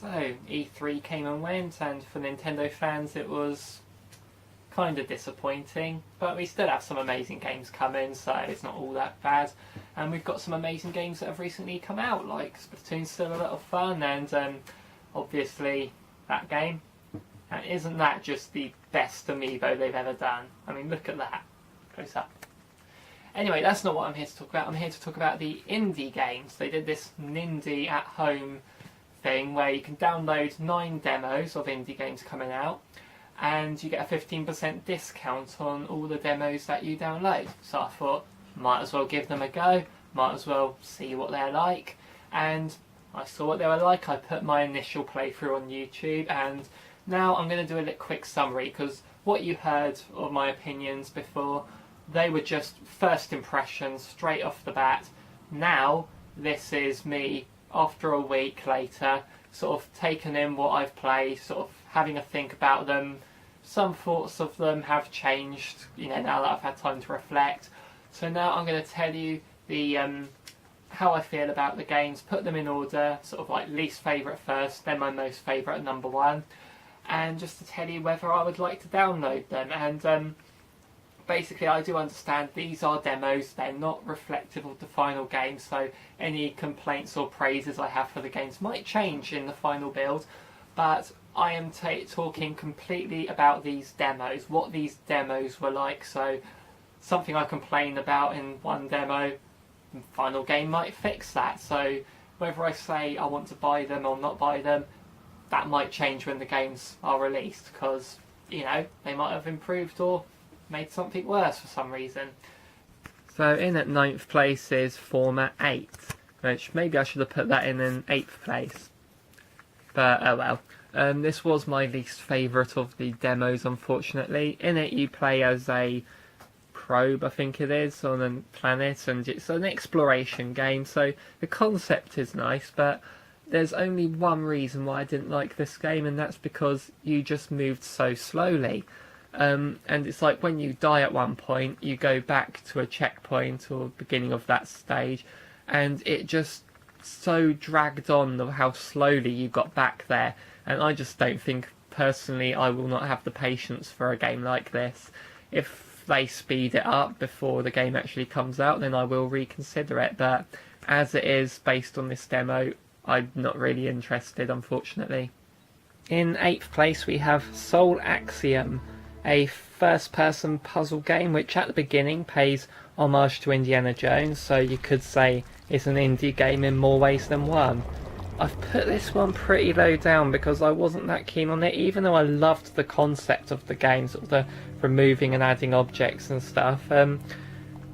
So, E3 came and went, and for Nintendo fans it was kind of disappointing, but we still have some amazing games coming, so it's not all that bad. And we've got some amazing games that have recently come out, like Splatoon's still a lot of fun, and obviously that game. And isn't that just the best amiibo they've ever done? I mean, look at that. Close up. Anyway, that's not what I'm here to talk about. I'm here to talk about the indie games. They did this Nindy at home thing where you can download 9 demos of indie games coming out, and you get a 15% discount on all the demos that you download. So I thought, might as well give them a go, might as well see what they're like. And I saw what they were like. I put my initial playthrough on YouTube, and now I'm going to do a little quick summary, because what you heard of my opinions before, they were just first impressions straight off the bat. Now this is me after a week later, sort of taking in what I've played, sort of having a think about them. Some thoughts of them have changed, you know, now that I've had time to reflect. So now I'm going to tell you the how I feel about the games, put them in order, sort of like least favourite first, then my most favourite at number 1, and just to tell you whether I would like to download them. And basically, I do understand these are demos, they're not reflective of the final game, so any complaints or praises I have for the games might change in the final build, but I am talking completely about these demos, what these demos were like. So something I complained about in one demo, the final game might fix that. So whether I say I want to buy them or not buy them, that might change when the games are released, because, you know, they might have improved or made something worse for some reason. So in at 9th place is Format 8, which maybe I should have put that in 8th place, but oh well. This was my least favourite of the demos, unfortunately. In it you play as a probe, I think it is, on a planet, and it's an exploration game, so the concept is nice, but there's only one reason why I didn't like this game, and that's because you just moved so slowly. And it's like when you die at one point, you go back to a checkpoint or beginning of that stage, and it just so dragged on of how slowly you got back there. And I just don't think, personally, I will not have the patience for a game like this. If they speed it up before the game actually comes out, then I will reconsider it, but as it is, based on this demo, I'm not really interested, unfortunately. In 8th place we have Soul Axiom, a first-person puzzle game which at the beginning pays homage to Indiana Jones, so you could say it's an indie game in more ways than one. I've put this one pretty low down because I wasn't that keen on it, even though I loved the concept of the game, sort of the removing and adding objects and stuff.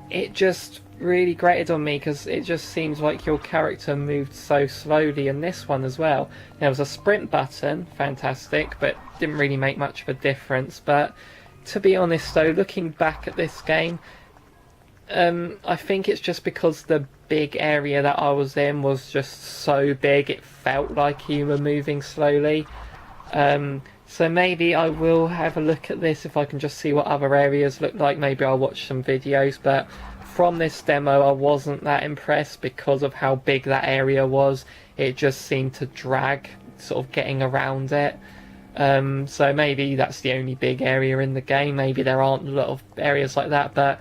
It just really grated on me because it just seems like your character moved so slowly in this one as well. There was a sprint button, fantastic, but didn't really make much of a difference. But to be honest though, looking back at this game, I think it's just because the big area that I was in was just so big, it felt like you were moving slowly. So maybe I will have a look at this if I can just see what other areas look like. Maybe I'll watch some videos, but from this demo I wasn't that impressed because of how big that area was. It just seemed to drag, sort of getting around it. So maybe that's the only big area in the game. Maybe there aren't a lot of areas like that, but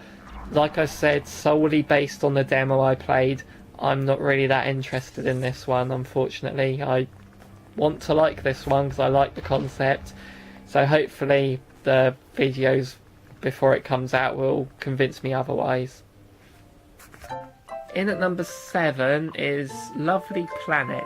like I said, solely based on the demo I played, I'm not really that interested in this one, unfortunately. I want to like this one because I like the concept, so hopefully the videos before it comes out will convince me otherwise. In at number 7 is Lovely Planet.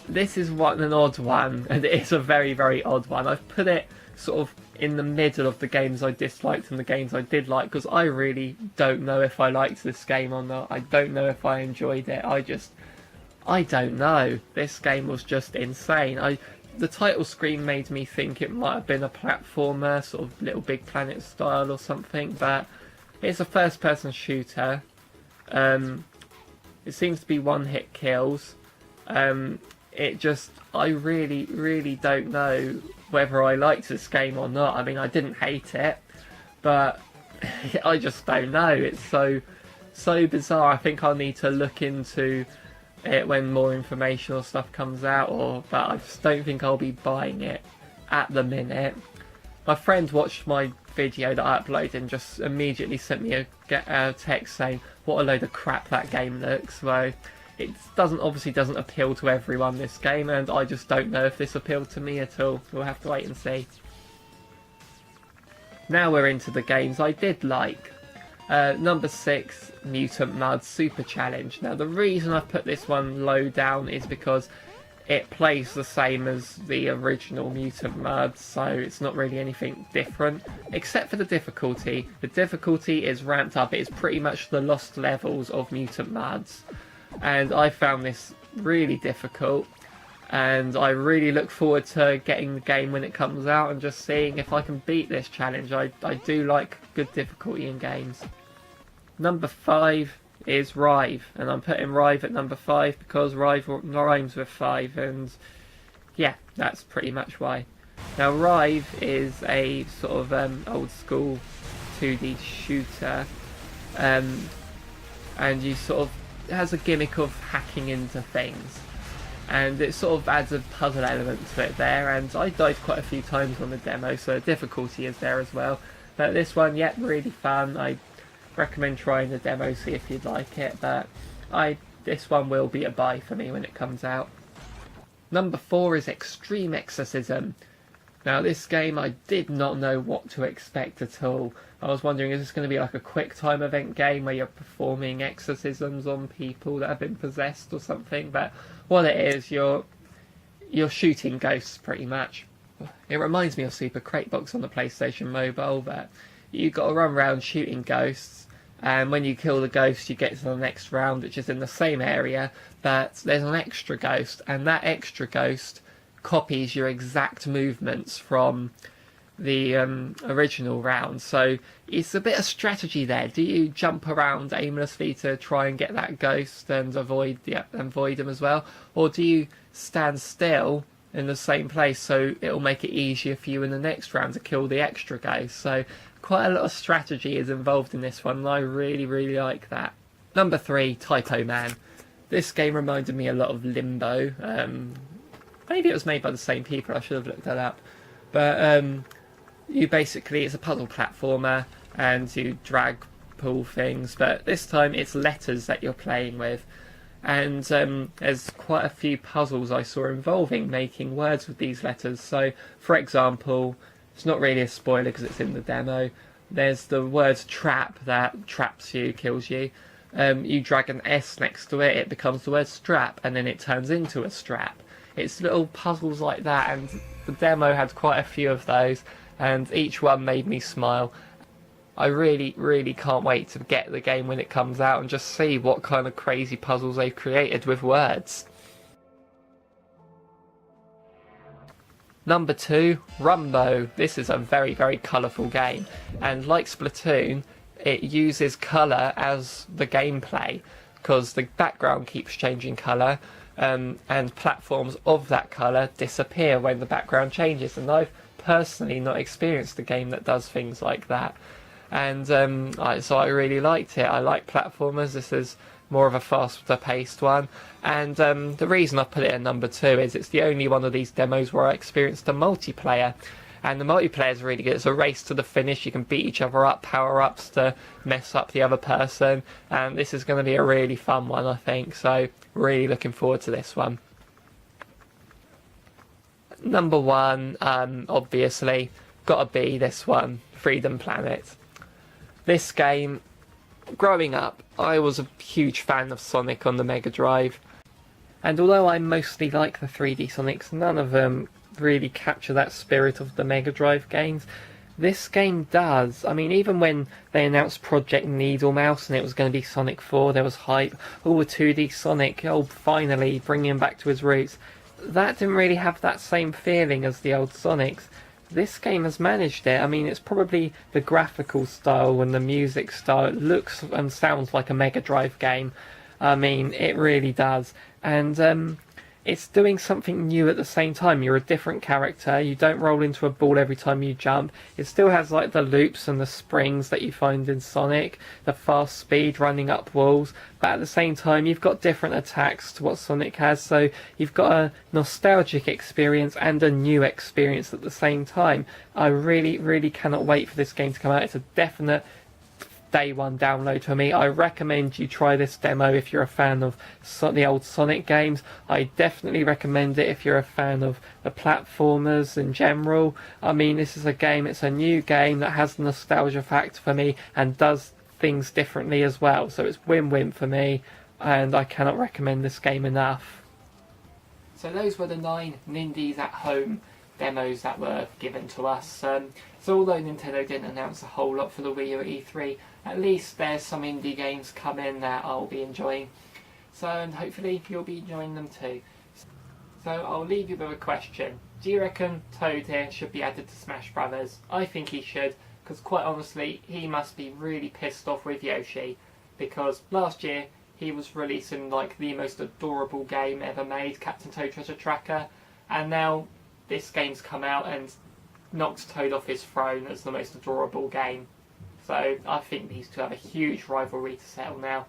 This is an odd one, and it is a very, very odd one. I've put it sort of in the middle of the games I disliked and the games I did like, because I really don't know if I liked this game or not. I don't know if I enjoyed it. I don't know. This game was just insane. The title screen made me think it might have been a platformer, sort of Little Big Planet style or something, but it's a first-person shooter. It seems to be one-hit kills. I really, really don't know whether I liked this game or not. I mean, I didn't hate it, but I just don't know. It's so bizarre. I think I'll need to look into it when more informational stuff comes out, but I just don't think I'll be buying it at the minute. My friend watched my video that I uploaded and just immediately sent me a text saying what a load of crap that game looks. So it obviously doesn't appeal to everyone, this game, and I just don't know if this appealed to me at all. We'll have to wait and see. Now we're into the games I did like. Number 6, Mutant Mud Super Challenge. Now the reason I've put this one low down is because it plays the same as the original Mutant Mud, so it's not really anything different, except for the difficulty. The difficulty is ramped up. It is pretty much the lost levels of Mutant Muds, and I found this really difficult, and I really look forward to getting the game when it comes out and just seeing if I can beat this challenge. I do like good difficulty in games. Number 5 is Rive, and I'm putting Rive at number 5 because Rive rhymes with 5, and yeah, that's pretty much why. Now Rive is a sort of old school 2D shooter, and you sort of, it has a gimmick of hacking into things, and it sort of adds a puzzle element to it there, and I died quite a few times on the demo, so the difficulty is there as well. But this one, yeah, really fun. I recommend trying the demo, see if you'd like it, but this one will be a buy for me when it comes out. Number 4 is Extreme Exorcism. Now this game, I did not know what to expect at all. I was wondering, is this going to be like a quick time event game where you're performing exorcisms on people that have been possessed or something? But what it is, you're shooting ghosts pretty much. It reminds me of Super Crate Box on the PlayStation Mobile, but you've got to run around shooting ghosts, and when you kill the ghost you get to the next round, which is in the same area, but there's an extra ghost, and that extra ghost copies your exact movements from the original round. So it's a bit of strategy there. Do you jump around aimlessly to try and get that ghost and avoid them as well, or do you stand still in the same place so it'll make it easier for you in the next round to kill the extra ghost? So quite a lot of strategy is involved in this one, and I really, really like that. Number 3, Typo Man. This game reminded me a lot of Limbo. Maybe it was made by the same people, I should have looked that up. But it's a puzzle platformer, and you drag, pull things, but this time it's letters that you're playing with. And there's quite a few puzzles I saw involving making words with these letters. So, for example, it's not really a spoiler because it's in the demo, there's the word trap that traps you, kills you. You drag an S next to it, it becomes the word strap, and then it turns into a strap. It's little puzzles like that, and the demo had quite a few of those, and each one made me smile. I really, really can't wait to get the game when it comes out and just see what kind of crazy puzzles they've created with words. Number 2, Rumbo. This is a very, very colourful game, and like Splatoon, it uses colour as the gameplay, because the background keeps changing colour, and platforms of that colour disappear when the background changes, and I've personally not experienced a game that does things like that. And so I really liked it. I like platformers. This is more of a faster paced one, and the reason I put it at number 2 is it's the only one of these demos where I experienced a multiplayer, and the multiplayer is really good. It's a race to the finish. You can beat each other up, power ups to mess up the other person, and this is going to be a really fun one, I think, so really looking forward to this one. Number 1, obviously gotta be this one, Freedom Planet. This game, growing up, I was a huge fan of Sonic on the Mega Drive, and although I mostly like the 3D Sonics, none of them really capture that spirit of the Mega Drive games. This game does. I mean, even when they announced Project Needle Mouse and it was going to be Sonic 4, there was hype. Oh, a 2D Sonic, oh, finally, bringing him back to his roots. That didn't really have that same feeling as the old Sonics. This game has managed it. I mean, it's probably the graphical style and the music style. It looks and sounds like a Mega Drive game. I mean, it really does. And it's doing something new at the same time. You're a different character. You don't roll into a ball every time you jump. It still has like the loops and the springs that you find in Sonic, the fast speed running up walls, but at the same time you've got different attacks to what Sonic has, so you've got a nostalgic experience and a new experience at the same time. I really cannot wait for this game to come out. It's a definite day one download for me. I recommend you try this demo if you're a fan of the old Sonic games. I definitely recommend it if you're a fan of the platformers in general. I mean, this is a game, it's a new game that has the nostalgia factor for me and does things differently as well, so it's win-win for me, and I cannot recommend this game enough. So those were the 9 Nindies at Home demos that were given to us. So although Nintendo didn't announce a whole lot for the Wii U at E3, at least there's some indie games coming that I'll be enjoying. So, and hopefully you'll be enjoying them too. So I'll leave you with a question. Do you reckon Toad here should be added to Smash Brothers? I think he should, because quite honestly, he must be really pissed off with Yoshi, because last year he was releasing like the most adorable game ever made, Captain Toad Treasure Tracker, and now this game's come out and knocked Toad off his throne as the most adorable game. So I think these two have a huge rivalry to settle now.